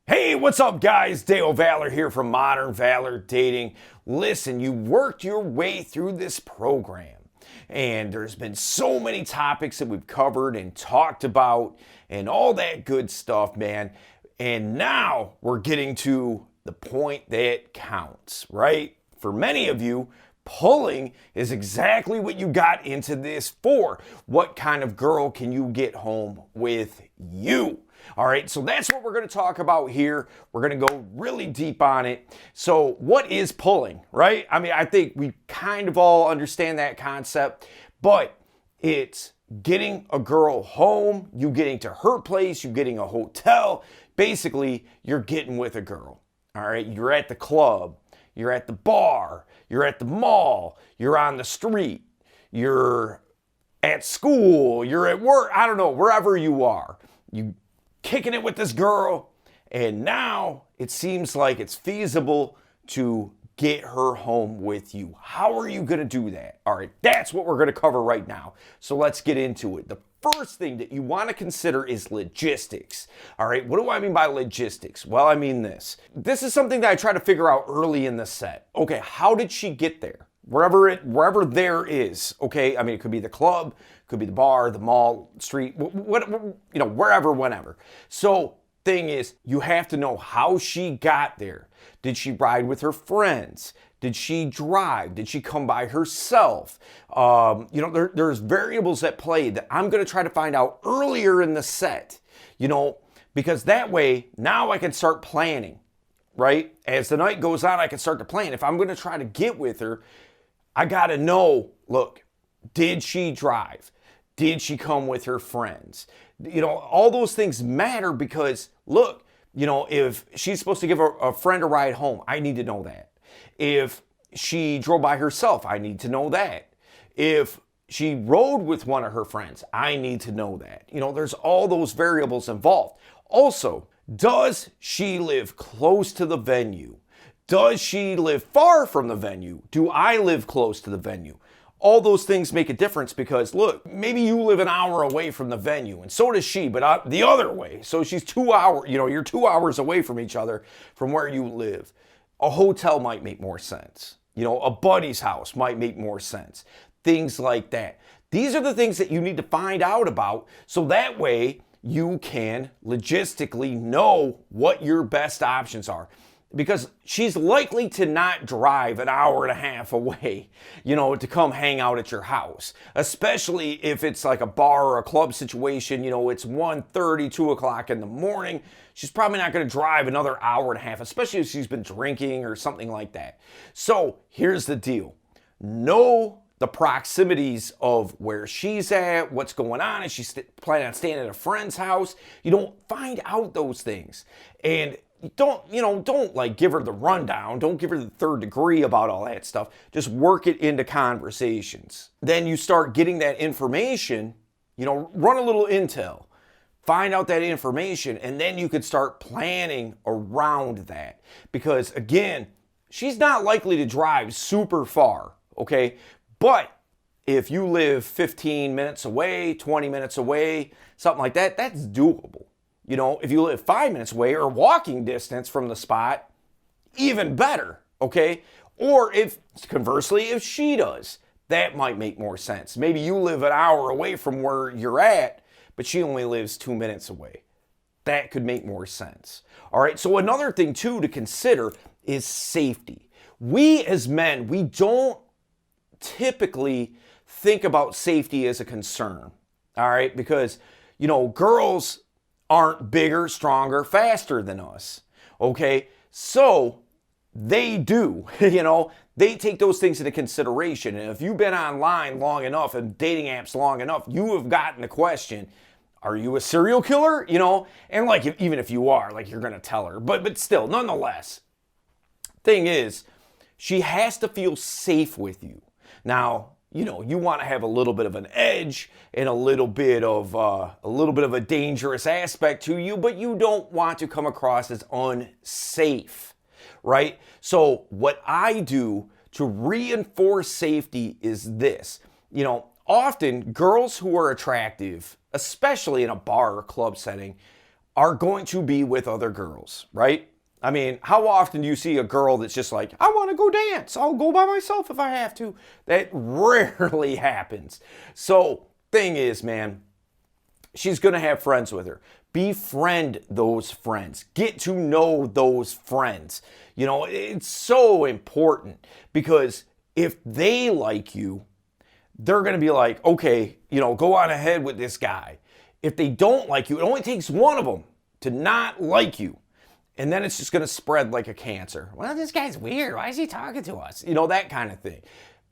Hey, what's up, guys? Dale Valor here from Modern Valor Dating. Listen, you worked your way through this program, and there's been so many topics that we've covered and talked about, and all that good stuff, man. And now we're getting to the point that counts, right? For many of you, pulling is exactly what you got into this for. What kind of girl can you get home with you? All right, so that's what we're going to talk about here. We're going to go really deep on it. So what is pulling, right? I mean, I think we kind of all understand that concept, but it's getting a girl home, you getting to her place, you getting a hotel. Basically, you're getting with a girl. All right, you're at the club, you're at the bar, you're at the mall, you're on the street, you're at school, you're at work, I don't know, wherever you are. You kicking it with this girl, and now it seems like it's feasible to get her home with you. How are you going to do that? All right, that's what we're going to cover right now. So let's get into it. The first thing that you want to consider is logistics. All right, what do I mean by logistics? Well, I mean this. This is something that I try to figure out early in the set. Okay, how did she get there? Wherever there is, okay? I mean, it could be the club, could be the bar, the mall, street, wherever, whenever. So, thing is, you have to know how she got there. Did she ride with her friends? Did she drive? Did she come by herself? There's variables at play that I'm going to try to find out earlier in the set, because that way, now I can start planning, right? As the night goes on, I can start to plan. If I'm going to try to get with her, I got to know, look, did she drive? Did she come with her friends? All those things matter because, look, if she's supposed to give a friend a ride home, I need to know that. If she drove by herself, I need to know that. If she rode with one of her friends, I need to know that. There's all those variables involved. Also, does she live close to the venue? Does she live far from the venue? Do I live close to the venue? All those things make a difference because, look, maybe you live an hour away from the venue, and so does she, but the other way. So she's 2 hours, you're 2 hours away from each other from where you live. A hotel might make more sense. A buddy's house might make more sense. Things like that. These are the things that you need to find out about so that way you can logistically know what your best options are. Because she's likely to not drive an hour and a half away, to come hang out at your house. Especially if it's like a bar or a club situation, it's 1:30, 2 o'clock in the morning. She's probably not going to drive another hour and a half, especially if she's been drinking or something like that. So here's the deal. Know the proximities of where she's at, what's going on, is she planning on staying at a friend's house? Find out those things. And don't like give her the rundown. Don't give her the third degree about all that stuff. Just work it into conversations. Then you start getting that information, run a little intel, find out that information, and then you could start planning around that. Because again, she's not likely to drive super far, okay? But if you live 15 minutes away, 20 minutes away, something like that, that's doable. If you live 5 minutes away or walking distance from the spot, even better, okay? Or conversely, if she does, that might make more sense. Maybe you live an hour away from where you're at, but she only lives 2 minutes away. That could make more sense. All right, so another thing too to consider is safety. We as men, we don't typically think about safety as a concern, all right? Because, girls aren't bigger, stronger, faster than us, okay? So they do, they take those things into consideration. And if you've been online long enough and dating apps long enough, you have gotten the question, are you a serial killer? And even if you are, you're going to tell her. But still, nonetheless, thing is, she has to feel safe with you. Now, you want to have a little bit of an edge and a little bit of a dangerous aspect to you, but you don't want to come across as unsafe, right? So what I do to reinforce safety is this. Often girls who are attractive, especially in a bar or club setting, are going to be with other girls, right? I mean, how often do you see a girl that's just like, I want to go dance. I'll go by myself if I have to. That rarely happens. So, thing is, man, she's going to have friends with her. Befriend those friends. Get to know those friends. You know, it's so important because if they like you, they're going to be like, okay, you know, go on ahead with this guy. If they don't like you, it only takes one of them to not like you. And then it's just going to spread like a cancer. Well, this guy's weird. Why is he talking to us? You know, that kind of thing.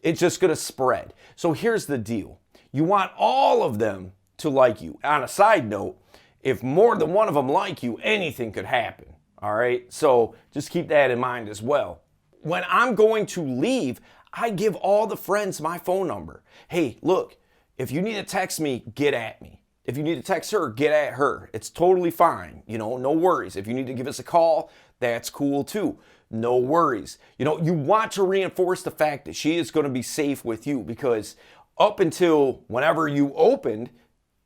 It's just going to spread. So here's the deal. You want all of them to like you. On a side note, if more than one of them like you, anything could happen. All right? So just keep that in mind as well. When I'm going to leave, I give all the friends my phone number. Hey, look, if you need to text me, get at me. If you need to text her, get at her. It's totally fine. You know, no worries. If you need to give us a call, that's cool too. No worries. You know, you want to reinforce the fact that she is going to be safe with you because up until whenever you opened,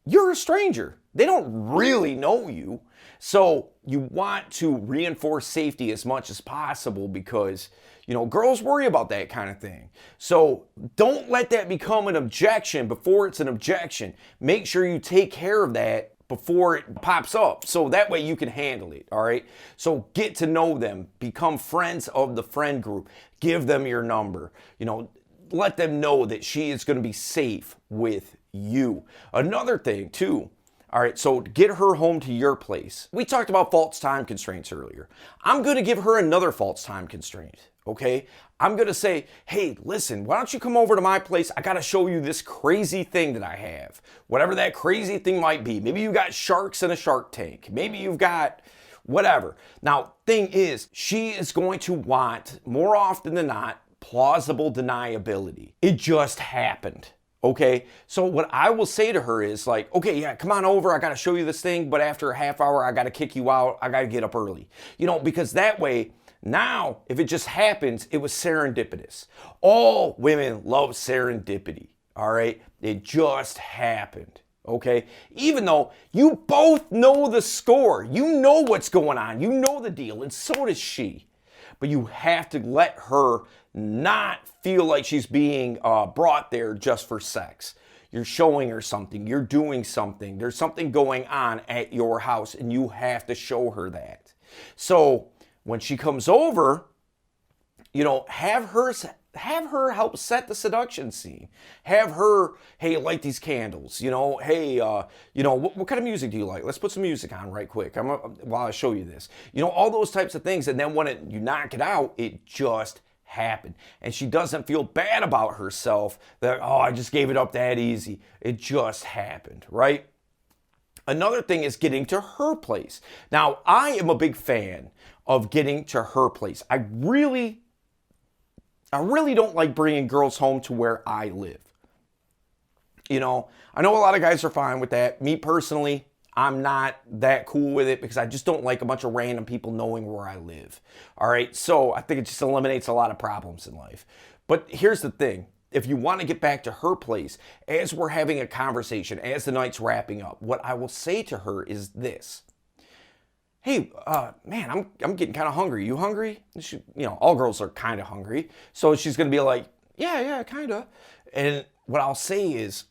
you're a stranger. They don't really know you. So you want to reinforce safety as much as possible because, you know, girls worry about that kind of thing. So don't let that become an objection before it's an objection. Make sure you take care of that before it pops up. So that way you can handle it, all right? So get to know them. Become friends of the friend group. Give them your number. You know, let them know that she is going to be safe with you. Another thing, too, all right, so get her home to your place. We talked about false time constraints earlier. I'm going to give her another false time constraint, okay? I'm going to say, hey, listen, why don't you come over to my place? I got to show you this crazy thing that I have. Whatever that crazy thing might be. Maybe you got sharks in a shark tank. Maybe you've got whatever. Now, thing is, she is going to want, more often than not, plausible deniability. It just happened. Okay, so what I will say to her is like, okay, yeah, come on over. I got to show you this thing, but after a half hour, I got to kick you out. I got to get up early. You know, because that way, now, if it just happens, it was serendipitous. All women love serendipity, all right? It just happened, okay? Even though you both know the score. You know what's going on. You know the deal, and so does she. But you have to let her not feel like she's being brought there just for sex. You're showing her something. You're doing something. There's something going on at your house, and you have to show her that. So when she comes over, you know, have her help set the seduction scene. Have her, hey, light these candles. You know, hey, you know, what kind of music do you like? Let's put some music on right quick while I show you this. You know, all those types of things. And then when you knock it out, it just happened. And she doesn't feel bad about herself that, oh, I just gave it up that easy. It just happened, right? Another thing is getting to her place. Now, I am a big fan of getting to her place. I really don't like bringing girls home to where I live. You know, I know a lot of guys are fine with that. Me personally, I'm not that cool with it because I just don't like a bunch of random people knowing where I live. All right, so I think it just eliminates a lot of problems in life. But here's the thing. If you want to get back to her place, as we're having a conversation, as the night's wrapping up, what I will say to her is this. Hey, man, I'm getting kind of hungry. You hungry? You know, all girls are kind of hungry. So she's going to be like, yeah, kind of. And what I'll say is,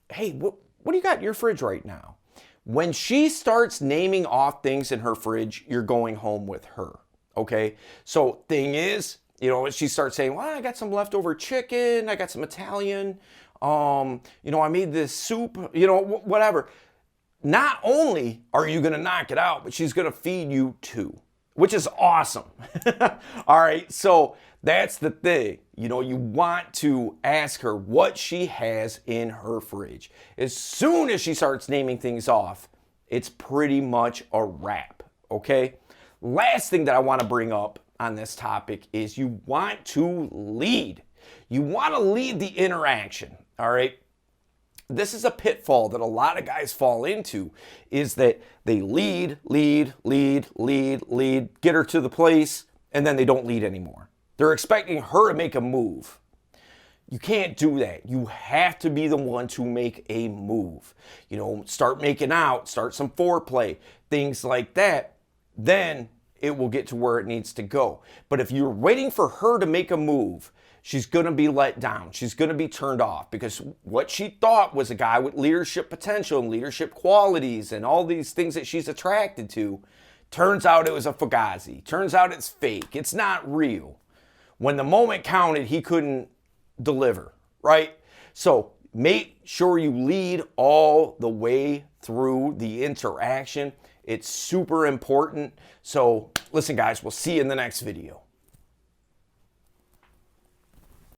hey, what do you got in your fridge right now? When she starts naming off things in her fridge, you're going home with her, okay? So thing is, you know, she starts saying, well, I got some leftover chicken. I got some Italian. You know, I made this soup, you know, whatever. Not only are you going to knock it out, but she's going to feed you too, which is awesome. All right, so that's the thing. You know, you want to ask her what she has in her fridge. As soon as she starts naming things off, it's pretty much a wrap, okay? Last thing that I want to bring up on this topic is you want to lead. You want to lead the interaction, all right? This is a pitfall that a lot of guys fall into, is that they lead, get her to the place, and then they don't lead anymore. They're expecting her to make a move. You can't do that. You have to be the one to make a move. You know, start making out, start some foreplay. things like that, then it will get to where it needs to go. But if you're waiting for her to make a move, she's going to be let down. She's going to be turned off because what she thought was a guy with leadership potential and leadership qualities and all these things that she's attracted to, turns out it was a fugazi. Turns out it's fake. It's not real. When the moment counted, he couldn't deliver, right? So make sure you lead all the way through the interaction. It's super important. So listen, guys, we'll see you in the next video.